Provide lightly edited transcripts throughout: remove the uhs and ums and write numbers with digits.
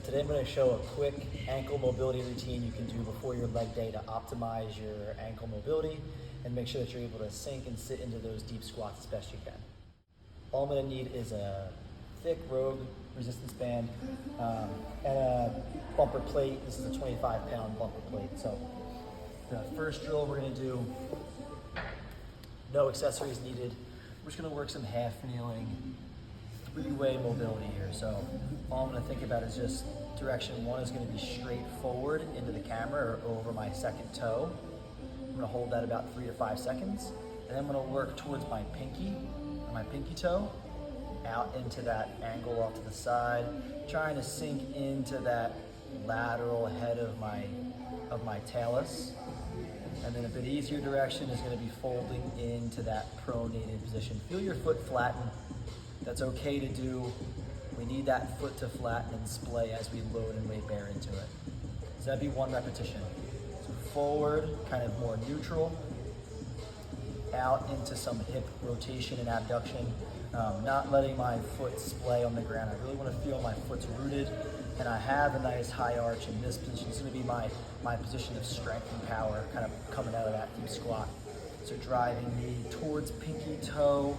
Today I'm going to show a quick ankle mobility routine you can do before your leg day to optimize your ankle mobility and make sure that you're able to sink and sit into those deep squats as best you can. All I'm going to need is a thick Rogue resistance band and a bumper plate. This is a 25-pound bumper plate. So the first drill we're going to do, no accessories needed. We're just going to work some half kneeling, three-way mobility here. So all I'm going to think about is just direction one is going to be straight forward into the camera or over my second toe. I'm going to hold that about 3 to 5 seconds. And then I'm going to work towards my pinky toe, out into that angle off to the side, trying to sink into that lateral head of my talus. And then a bit easier direction is going to be folding into that pronated position. Feel your foot flatten. That's okay to do. We need that foot to flatten and splay as we load and weight bear into it. So that'd be one repetition. So forward, kind of more neutral, out into some hip rotation and abduction, not letting my foot splay on the ground. I really want to feel my foot's rooted, and I have a nice high arch in this position. It's going to be my position of strength and power, kind of coming out of that deep squat. So driving me towards pinky toe,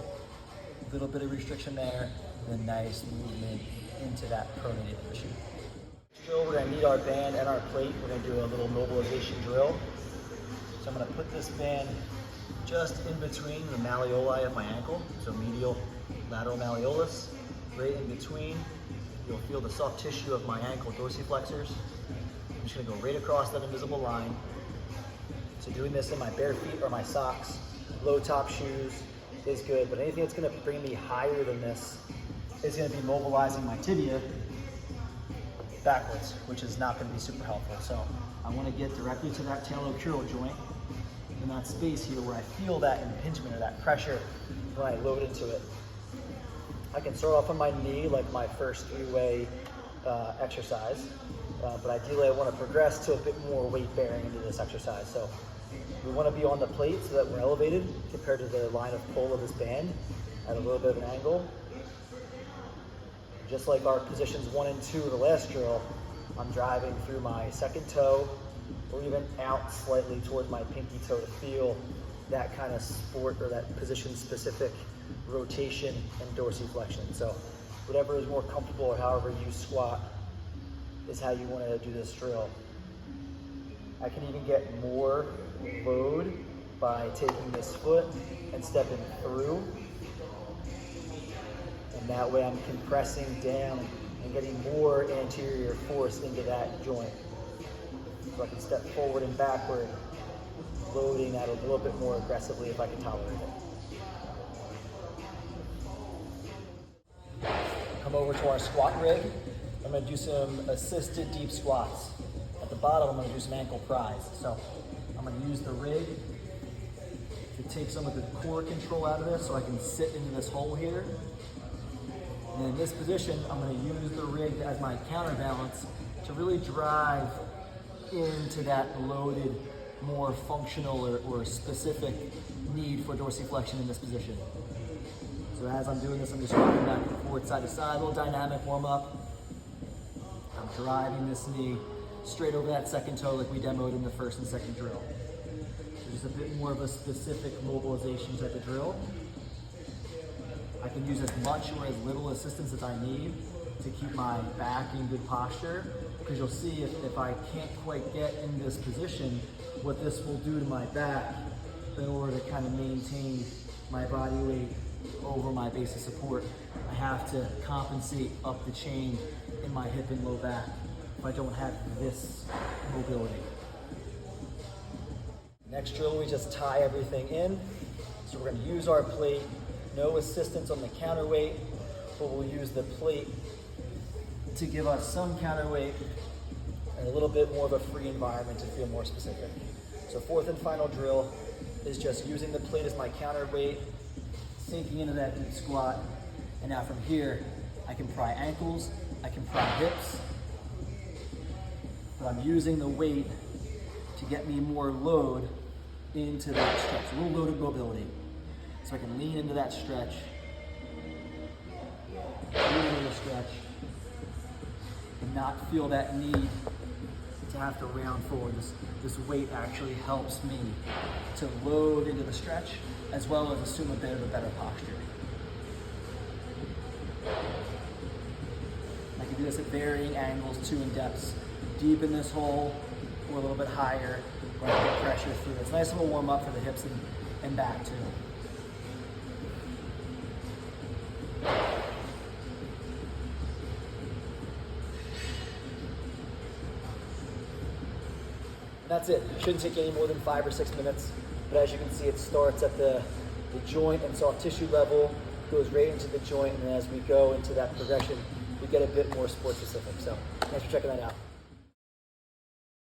a little bit of restriction there, and a nice movement into that pronated position. Drill, we're going to need our band and our plate. We're going to do a little mobilization drill. So I'm going to put this band just in between the malleoli of my ankle, so medial, lateral malleolus, right in between. You'll feel the soft tissue of my ankle dorsiflexors. I'm just going to go right across that invisible line. So doing this in my bare feet or my socks, low top shoes is good, but anything that's going to bring me higher than this is going to be mobilizing my tibia backwards, which is not going to be super helpful. So I want to get directly to that talocural joint in that space here where I feel that impingement or that pressure when I load into it. I can start off on my knee like my first three-way exercise, but ideally I want to progress to a bit more weight bearing into this exercise. So we want to be on the plate so that we're elevated compared to the line of pull of this band at a little bit of an angle. Just like our positions 1 and 2 of the last drill, I'm driving through my second toe or even out slightly towards my pinky toe to feel that kind of sport or that position specific rotation and dorsiflexion. So whatever is more comfortable or however you squat is how you want to do this drill. I can even get more load by taking this foot and stepping through. And that way I'm compressing down and getting more anterior force into that joint. So I can step forward and backward, loading that a little bit more aggressively if I can tolerate it. Come over to our squat rig. I'm going to do some assisted deep squats. At the bottom, I'm going to do some ankle pries. So I'm going to use the rig to take some of the core control out of this so I can sit into this hole here. And in this position, I'm going to use the rig as my counterbalance to really drive into that loaded, more functional or specific need for dorsiflexion in this position. So as I'm doing this, I'm just rocking back and forth, side to side, a little dynamic warm up. I'm driving this knee straight over that second toe like we demoed in the first and second drill. So just a bit more of a specific mobilization type of drill. I can use as much or as little assistance as I need to keep my back in good posture, because you'll see if I can't quite get in this position, what this will do to my back in order to kind of maintain my body weight over my base of support. I have to compensate up the chain in my hip and low back if I don't have this mobility. Next drill, we just tie everything in. So we're going to use our plate, no assistance on the counterweight, but we'll use the plate to give us some counterweight and a little bit more of a free environment to feel more specific. So fourth and final drill is just using the plate as my counterweight, sinking into that deep squat, and now from here, I can pry ankles, I can pry hips, but I'm using the weight to get me more load into that stretch, a little loaded mobility. So I can lean into that stretch, lean into the stretch, and not feel that need to have to round forward. This weight actually helps me to load into the stretch as well as assume a bit of a better posture. I can do this at varying angles too, in depths. Deep in this hole or a little bit higher where I get pressure through. It's a nice little warm up for the hips and back too. That's it. Shouldn't take any more than 5 or 6 minutes. But as you can see, it starts at the joint and soft tissue level, goes right into the joint, and as we go into that progression, we get a bit more sport specific. So thanks for checking that out.